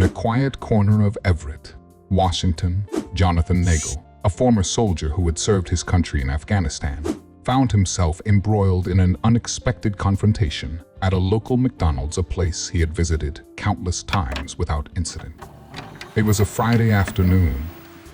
a quiet corner of Everett, Washington, Jonathan Nagel, a former soldier who had served his country in Afghanistan, found himself embroiled in an unexpected confrontation at a local McDonald's, a place he had visited countless times without incident. It was a Friday afternoon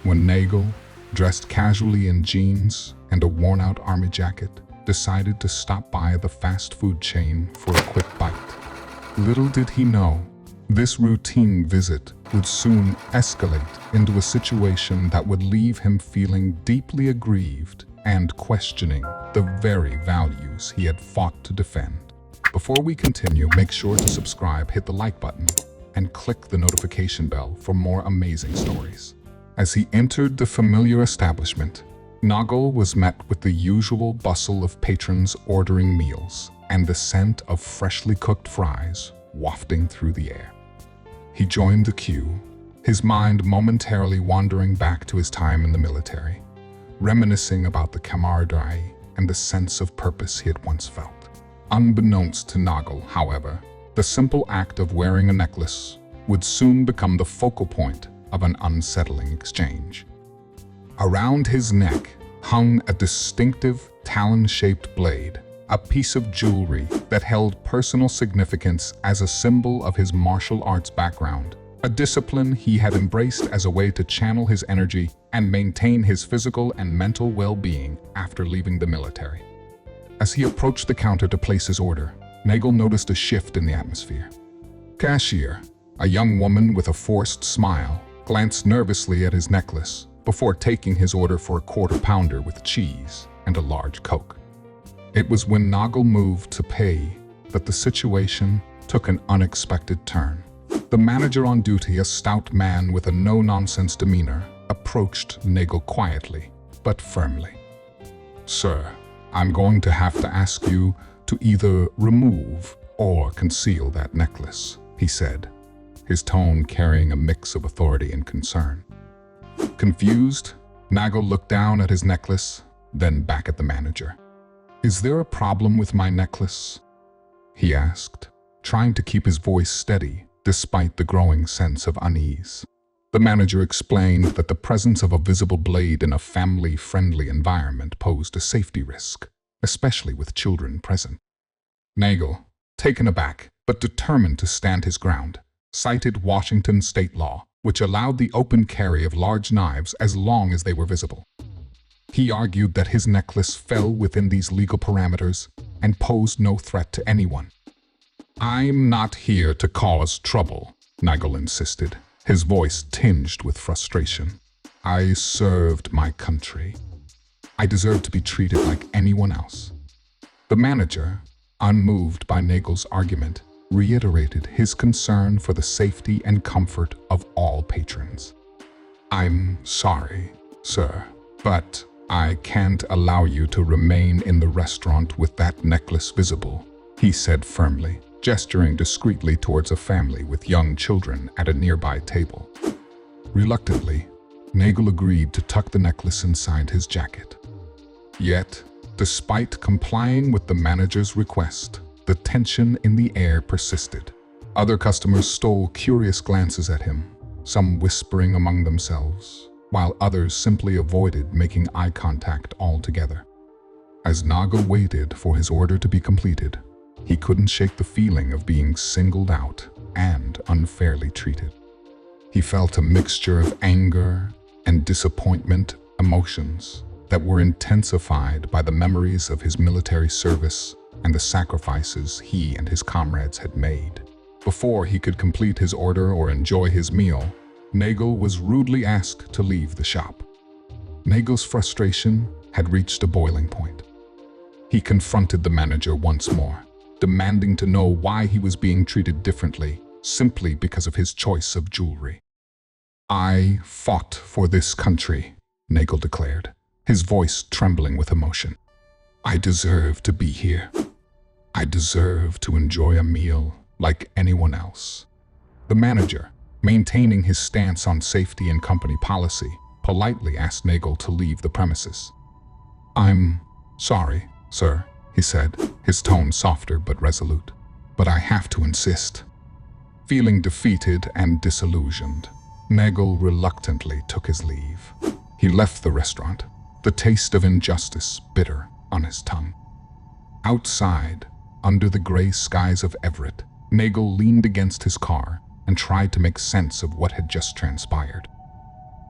when Nagel, dressed casually in jeans and a worn-out army jacket, decided to stop by the fast food chain for a quick bite. Little did he know, this routine visit would soon escalate into a situation that would leave him feeling deeply aggrieved and questioning the very values he had fought to defend. Before we continue, make sure to subscribe, hit the like button, and click the notification bell for more amazing stories. As he entered the familiar establishment, Nagel was met with the usual bustle of patrons ordering meals and the scent of freshly cooked fries wafting through the air. He joined the queue, his mind momentarily wandering back to his time in the military, reminiscing about the camaraderie and the sense of purpose he had once felt. Unbeknownst to Nagel, however, the simple act of wearing a necklace would soon become the focal point of an unsettling exchange. Around his neck hung a distinctive talon-shaped blade, a piece of jewelry that held personal significance as a symbol of his martial arts background, a discipline he had embraced as a way to channel his energy and maintain his physical and mental well-being after leaving the military. As he approached the counter to place his order, Nagel noticed a shift in the atmosphere. Cashier, a young woman with a forced smile, glanced nervously at his necklace before taking his order for a quarter-pounder with cheese and a large Coke. It was when Nagel moved to pay that the situation took an unexpected turn. The manager on duty, a stout man with a no-nonsense demeanor, approached Nagel quietly but firmly. "Sir, I'm going to have to ask you to either remove or conceal that necklace," he said, his tone carrying a mix of authority and concern. Confused, Nagel looked down at his necklace, then back at the manager. "Is there a problem with my necklace?" he asked, trying to keep his voice steady despite the growing sense of unease. The manager explained that the presence of a visible blade in a family-friendly environment posed a safety risk, especially with children present. Nagel, taken aback but determined to stand his ground, cited Washington state law, which allowed the open carry of large knives as long as they were visible. He argued that his necklace fell within these legal parameters and posed no threat to anyone. "I'm not here to cause trouble," Nagel insisted, his voice tinged with frustration. "I served my country. I deserve to be treated like anyone else." The manager, unmoved by Nagel's argument, reiterated his concern for the safety and comfort of all patrons. "I'm sorry, sir, but I can't allow you to remain in the restaurant with that necklace visible," he said firmly, gesturing discreetly towards a family with young children at a nearby table. Reluctantly, Nagel agreed to tuck the necklace inside his jacket. Yet, despite complying with the manager's request, the tension in the air persisted. Other customers stole curious glances at him, some whispering among themselves, while others simply avoided making eye contact altogether. As Nagel waited for his order to be completed, he couldn't shake the feeling of being singled out and unfairly treated. He felt a mixture of anger and disappointment, emotions that were intensified by the memories of his military service and the sacrifices he and his comrades had made. Before he could complete his order or enjoy his meal, Nagel was rudely asked to leave the shop. Nagel's frustration had reached a boiling point. He confronted the manager once more, demanding to know why he was being treated differently simply because of his choice of jewelry. "I fought for this country," Nagel declared, his voice trembling with emotion. "I deserve to be here. I deserve to enjoy a meal like anyone else." The manager, maintaining his stance on safety and company policy, politely asked Nagel to leave the premises. "I'm sorry, sir," he said, his tone softer but resolute, "but I have to insist." Feeling defeated and disillusioned, Nagel reluctantly took his leave. He left the restaurant, the taste of injustice bitter on his tongue. Outside, under the gray skies of Everett, Nagel leaned against his car and tried to make sense of what had just transpired.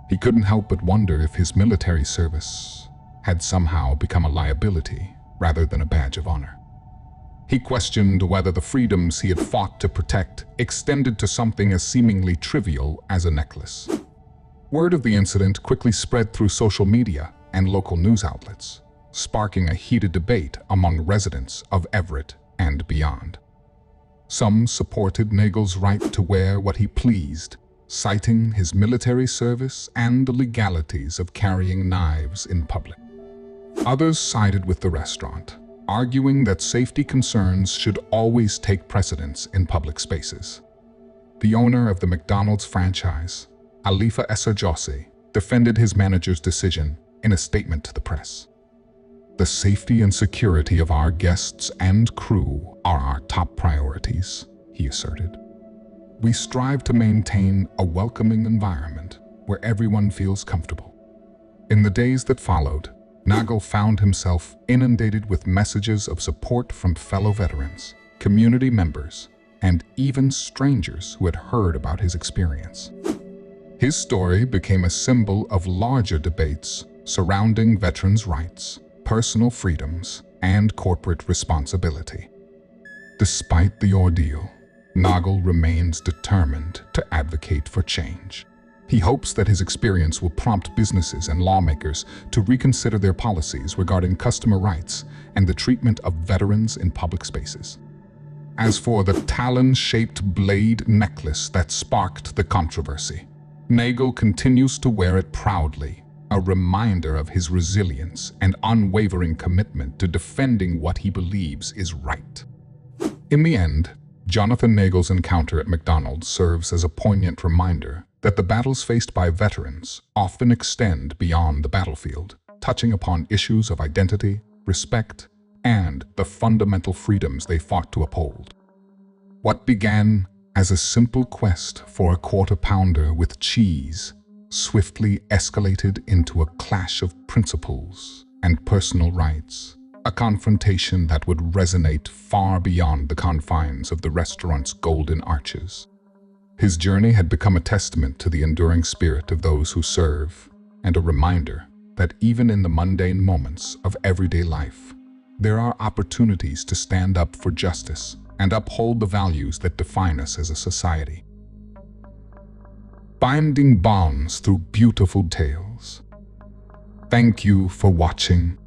He couldn't help but wonder if his military service had somehow become a liability rather than a badge of honor. He questioned whether the freedoms he had fought to protect extended to something as seemingly trivial as a necklace. Word of the incident quickly spread through social media and local news outlets, sparking a heated debate among residents of Everett and beyond. Some supported Nagel's right to wear what he pleased, citing his military service and the legalities of carrying knives in public. Others sided with the restaurant, arguing that safety concerns should always take precedence in public spaces. The owner of the McDonald's franchise, Alifa Esserjossi, defended his manager's decision in a statement to the press. "The safety and security of our guests and crew are our top priorities," he asserted. "We strive to maintain a welcoming environment where everyone feels comfortable." In the days that followed, Nagel found himself inundated with messages of support from fellow veterans, community members, and even strangers who had heard about his experience. His story became a symbol of larger debates surrounding veterans' rights, personal freedoms, and corporate responsibility. Despite the ordeal, Nagel remains determined to advocate for change. He hopes that his experience will prompt businesses and lawmakers to reconsider their policies regarding customer rights and the treatment of veterans in public spaces. As for the talon-shaped blade necklace that sparked the controversy, Nagel continues to wear it proudly, a reminder of his resilience and unwavering commitment to defending what he believes is right. In the end, Jonathan Nagel's encounter at McDonald's serves as a poignant reminder that the battles faced by veterans often extend beyond the battlefield, touching upon issues of identity, respect, and the fundamental freedoms they fought to uphold. What began as a simple quest for a quarter pounder with cheese swiftly escalated into a clash of principles and personal rights, a confrontation that would resonate far beyond the confines of the restaurant's golden arches. His journey had become a testament to the enduring spirit of those who serve, and a reminder that even in the mundane moments of everyday life, there are opportunities to stand up for justice and uphold the values that define us as a society. Binding bonds through beautiful tales. Thank you for watching.